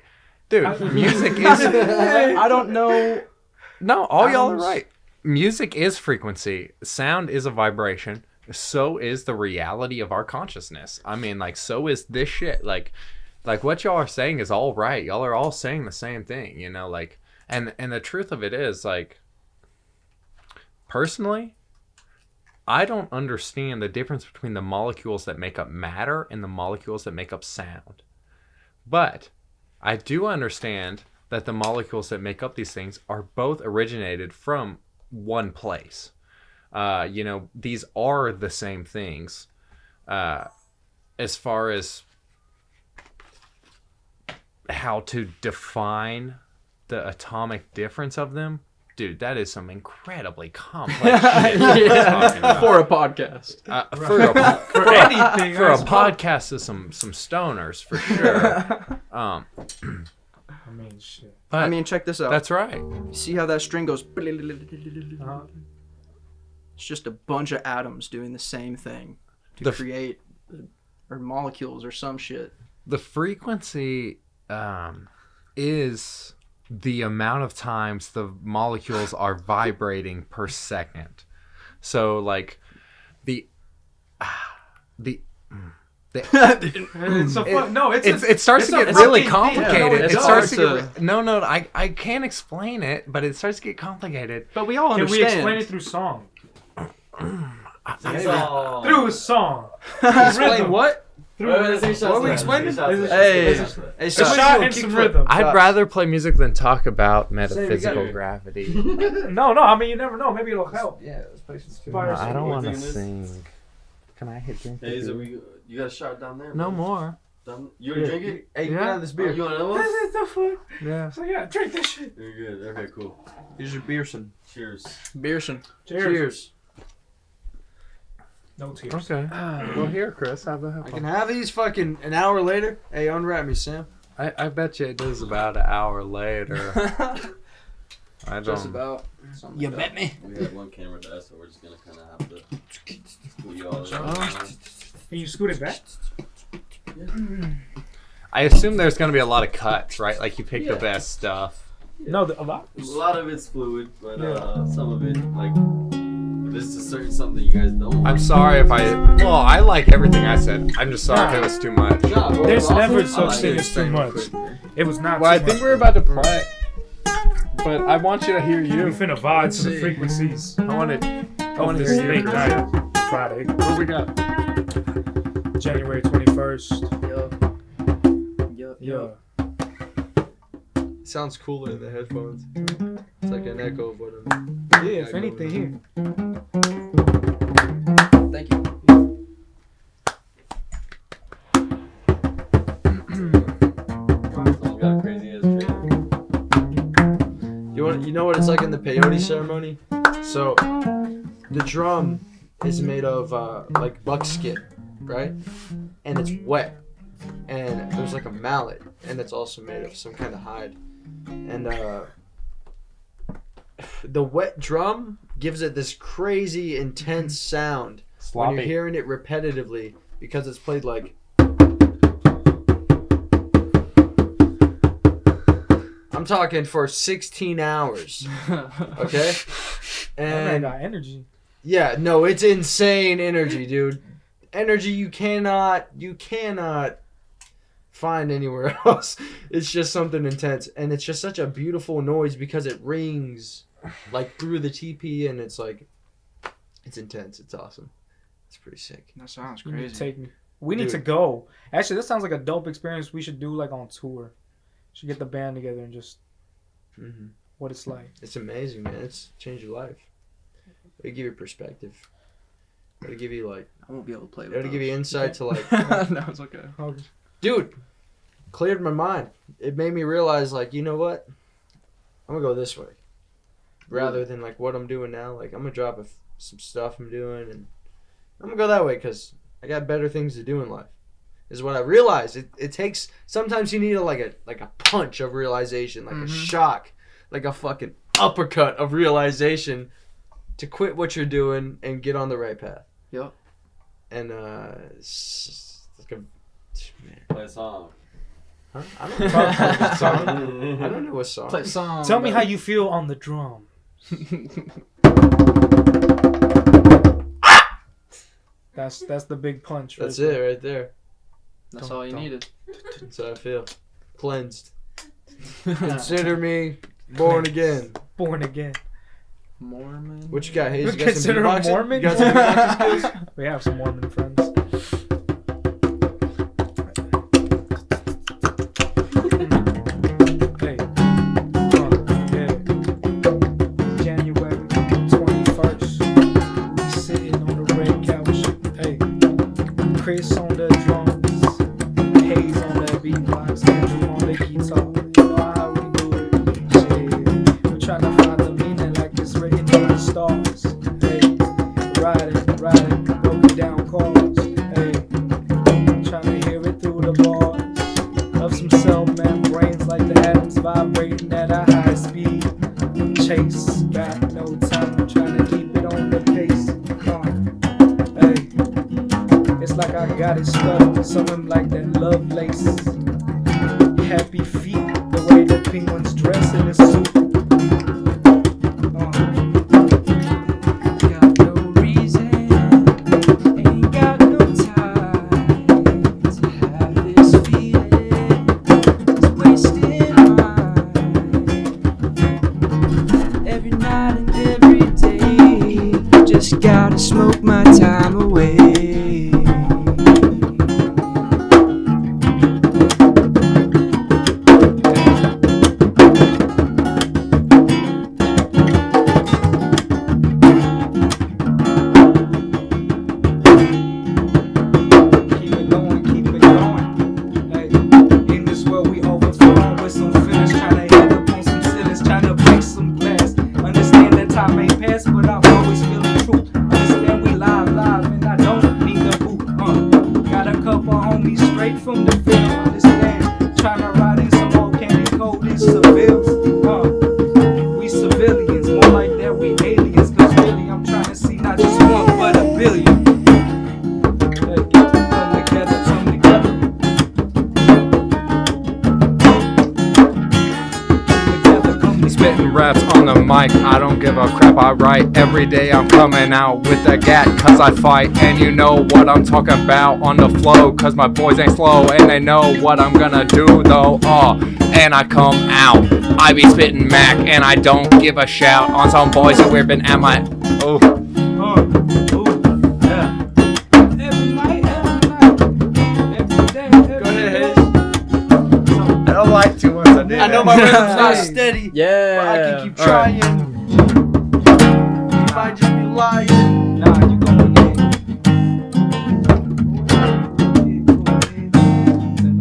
Dude, music is... I don't know. No, all y'all are Atoms- right. Music is frequency. Sound is a vibration. So is the reality of our consciousness. I mean, like, so is this shit. Like what y'all are saying is all right. Y'all are all saying the same thing, you know, like... And the truth of it is, like, personally, I don't understand the difference between the molecules that make up matter and the molecules that make up sound. But I do understand that the molecules that make up these things are both originated from one place. You know, these are the same things. As far as how to define the atomic difference of them, dude, that is some incredibly complex shit. For a podcast. for anything. For I a suppose. podcast of some stoners, for sure. I mean, shit. But I mean, check this out. that's right. See how that string goes? Uh-huh. It's just a bunch of atoms doing the same thing to create or molecules or some shit. The frequency is the amount of times the molecules are vibrating per second. So like it starts to get really complicated. it's It starts to hard get I can't explain it, but it starts to get complicated. But we all Can understand. we explain it through song? Oh. Through a song. Explain what? What are we explaining? Hey, Hey, A so shot and some rhythm. I'd rather play music than talk about metaphysical got- gravity. No, I mean, you never know. Maybe it'll help. Yeah, let's play some tune. Fire I don't want to What thing sing. Can I hit drink? Hey, you got a shot down there? No man? more. You want to drink it? Hey, Yeah. get out of this Oh, beer. you want another one? What the fuck? Yeah. So yeah, drink this shit. You're good. Okay, cool. Here's your beerson. Cheers. Beerson. Cheers. No tears. Okay. Well, here, Chris, have I can have these fucking an hour later. Hey, unwrap me, Sam. I bet you it is about an hour later. I don't. Just about. You bet me. We have one camera to us, so we're just gonna kind of have to scoot you all Can you scoot it back? I assume there's gonna be a lot of cuts, right? Like you pick the best stuff. No, a lot. A lot of it's fluid, but Yeah. some of it, like, if it's a certain something that you guys don't I'm want. sorry if I like everything I said. I'm just sorry if it was too much. There's never I such like thing it. as too much. It was not. Well, I too think much. we're about to play, but I want you to hear We you. finna vibe to the frequencies I want to of this hear you, late Chris. night, Friday, What we got? January 21st. Yup. Yeah. Sounds cooler in the headphones. It's like an echo, but Yeah, if anything, here. Thank you. Someone got a crazy ass trailer. You know what it's like in the peyote ceremony? So the drum is made of like buckskin, right? And it's wet. And there's like a mallet, and it's also made of some kind of hide. And the wet drum gives it this crazy intense sound when Sloppy. you're hearing it repetitively because it's played like. I'm talking for 16 hours. Okay? That man And got energy. yeah, no, it's insane energy, dude. Energy you cannot find anywhere else. It's just something intense, and it's just such a beautiful noise because it rings like through the teepee, and it's like it's intense. It's awesome. It's pretty sick. That sounds You need to crazy. take me. We need Dude. to go. Actually, this sounds like a dope experience. We should do like on tour. Should get the band together and just Hmm what it's like. It's amazing, man. It's changed your life. It'll give you perspective. It'll give you like. I won't be able to play with It'll give you insight to like. No, it's okay. Dude, cleared my mind. It made me realize, like, you know what? I'm gonna go this way, rather than like what I'm doing now. Like, I'm gonna drop some stuff I'm doing, and I'm gonna go that way because I got better things to do in life. Is what I realized. It takes sometimes you need a punch of realization, like a shock, like a fucking uppercut of realization, to quit what you're doing and get on the right path. Yep. And it's like a man. Play a song. Huh? I don't know what song. I don't know what song. Play a song. Tell me how you feel on the drum. That's the big punch. That's right it there. right there. That's all you needed. That's how I feel. Cleansed. Consider me born again. Born again. Mormon. What you got, Hayes? You got some Consider him beatboxing? Mormon? You got some beatboxing skills? We have some Mormon friends. Hey. Yeah. January 21st. We sitting on the red couch. Hey. Chris on the drums. Hayes on the beatbox. Andrew on the guitar. You know how we do it. Shit. We're trying to find the meaning like it's written in the stars. Hey. Riding, broken down chords. Hey. Trying to hear it through the bars of some cell membranes like the atoms vibrating at a high speed. Chase, got no time, trying to keep it on the pace. Hey, it's like I got it stuck, something like that love lace. Happy feet, the way the penguins dress in a suit. Got no reason, ain't got no time to have this feeling. It's wasting mine. Every night and every day, just gotta smoke my time away. Keep it going, keep it going. Hey, in this world we overflowing with some finish, trying to hit up on some ceilings, trying to break some glass. Understand that time ain't passed, but I'm always feeling true. Understand we live, and I don't need the boot. Got a couple homies straight from the field. Understand, trying to ride in some volcanic cold in Seville. We civilians, more like that we aliens. Cause really I'm trying to see not just one, but a billion. Hey, come together. Spitting raps on the mic, I don't give a crap, I write. Every day I'm coming out with a gat, cause I fight. And you know what I'm talking about on the flow, cause my boys ain't slow. And they know what I'm gonna do though, and I come out. I be spitting Mac, and I don't give a shout on some boys who have been at my, Yeah. Every night, every day, Go ahead, Hayes. I don't like too much I did. I know my rhythm's not steady, Yeah. but I can keep trying. You might just be lying. Nah, you going in.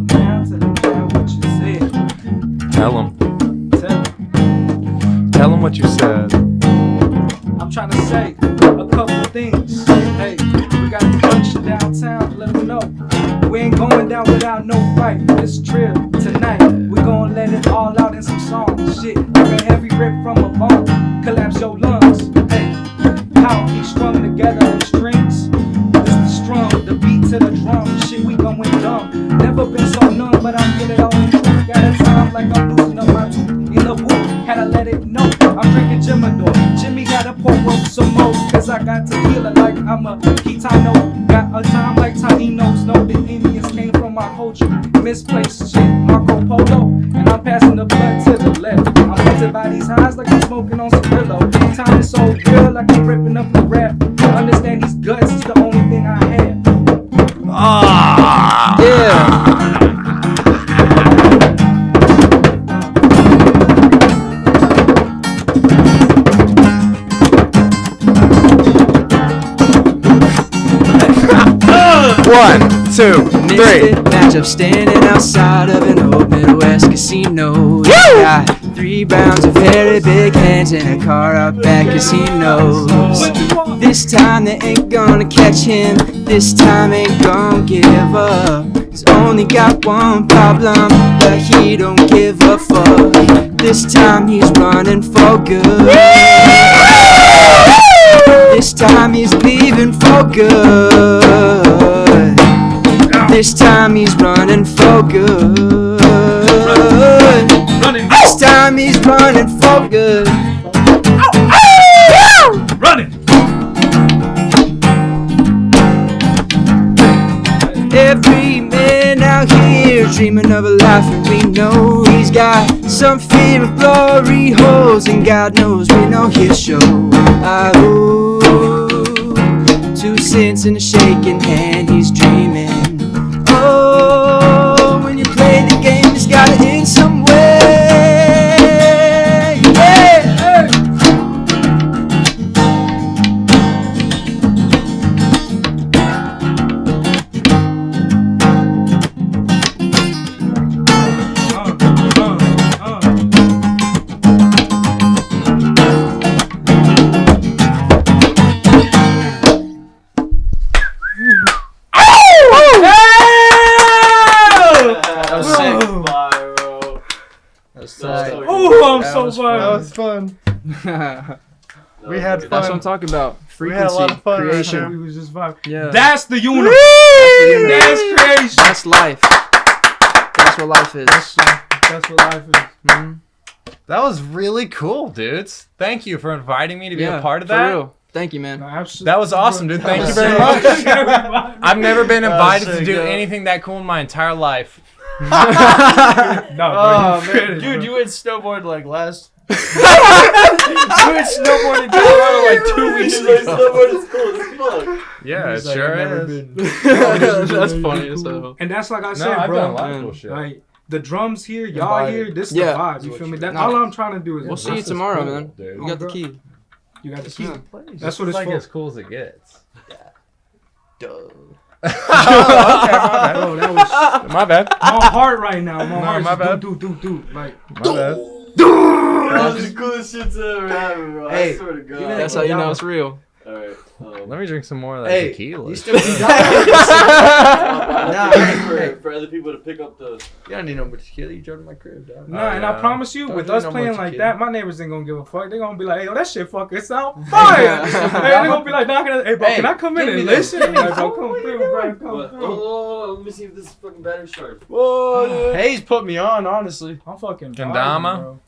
Tell them now what you said. Tell 'em. Tell them what you said. I'm trying to say a couple things. Hey, we got the Junction downtown, let them know. We ain't going down without no fight. This trip tonight, we gon' let it all out in some songs. Shit, like a heavy rip from a bone. Collapse your lungs. Hey, how he strung together on strings. This the strum, the beat to the drum. Shit, we going dumb. Never been so numb, but I'm getting it all in truth. Got a time like I'm losing up my tooth in the booth. Had to let it know. I'm drinking Jimador. Jimmy gotta pour up some more. Cause I got tequila like I'm a Gitano. Got a time like Taínos. Know the Indians came from my culture. Misplaced shit, Marco Polo. And I'm passing the blood to the left. I'm hunted by these highs like I'm smoking on some Rillo. Time is so real like I'm ripping up the rap. Understand these guts is the only thing I have. Yeah. One, two, three. Matchup standing outside of an old Midwest casino. They got 3 rounds of very big hands in a car out back casinos. This time they ain't gonna catch him. This time ain't gonna give up. He's only got one problem, but he don't give a fuck. This time he's running for good. This time he's leaving for good. This time he's running for good. This time he's running for good. Running! Every man out here dreaming of a life, and we know he's got some fear of glory holes, and God knows we know he'll show. Oh, 2 cents in a shaking hand, he's dreaming. Oh, when you play the game, it's gotta end some way. Yeah. Oh, I'm so That fun. was fun. We had fun. That's what I'm talking about. We had a Frequency, lot of fun. creation. We was just vibing. Yeah. That's the universe. That's creation. That's life. That's what life is. That's what life is. Mhm. That was really cool, dudes. Thank you for inviting me to be Yeah, a part of for that. real. Thank you, man. No, absolutely. That was awesome, dude. Thank you very much. much. I've never been invited so to do good. anything that cool in my entire life. No, Oh bro, man, dude, bro. you went snowboard like last. You went snowboarding in Colorado like 2 weeks He's like, ago. snowboard is cool as fuck. Yeah, it He's like, sure I've never is. been. That's funny as hell. And that's like I No, said, I've bro. done a lot of man. cool shit. Like the drums here, y'all vibe. here. This is Yeah. the vibe. You feel me? That No. all I'm trying to do is We'll see this you is tomorrow, cool. man. dude. We got the key. You got the key. Yeah. That's what it's like for. as cool as it gets. Duh. Oh, okay, Bro, that was my bad. my heart right now. My heart my is bad. do. Like My bad. That was the coolest shit to ever happen, bro. Hey, I swear to God. That's how you know it's real. Alright. Let me drink some more of that Hey, tequila. you still you for other people to pick up the. don't need no more tequila. You drove to my crib, dog. nah, and I yeah. promise you, Don't with drink us no playing more like tequila. that, my neighbors ain't gonna give a fuck. They gonna be like, "Hey, yo, that shit fucking sound fire." Hey, they gonna be like, "Knocking at, hey, bro, Hey, can I come in give me and that. listen?" Give me Like, that. bro, come through, bro, come But, through. oh, let me see if this fucking battery's charged. Whoa, Hayes put me on, honestly. I'm fucking Kendama? vibing, bro.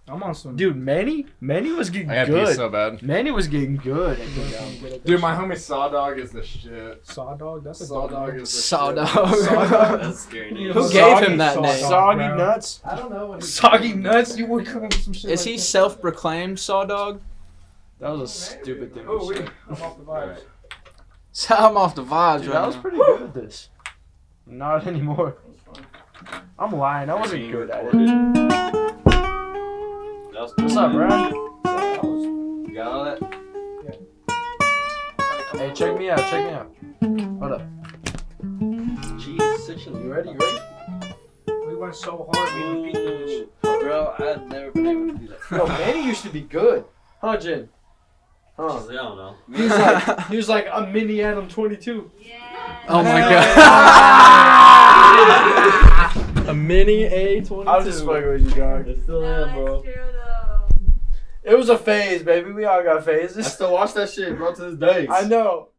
I'm on some. Dude, Manny was getting I got good. pee so bad. Manny was getting good. Dude, my homie Saw Dog is the shit. Saw dog. That's a Saw good Dog name. is the Saw shit. dog. That's scary. Who Who Soggy- gave him that Saw name? Dog, Soggy bro. nuts. I don't know what he's Soggy nuts. You would come up with some shit. Is like he that. self-proclaimed Saw Dog? That was a stupid thing. Oh, to wait. say. I'm off the vibes. So I'm off the vibes Dude, right I was now. pretty good at this. Not anymore. I'm lying. I wasn't good at it. What's up, Brian? You got all that? Hey, check me out. Check me out. Hold up. Cheese section. You ready? You ready? We went so hard, we repeated this shit. Bro, I've never been able to do that. Yo, Manny used to be good. Huh, Jen? Huh? I don't know. He was like a mini Adam 22. Oh my god. A mini A22. I'm just fucking with you, dog. I still am, bro. It was a phase, baby. We all got I phases. still watch that shit, bro, to this day. I know.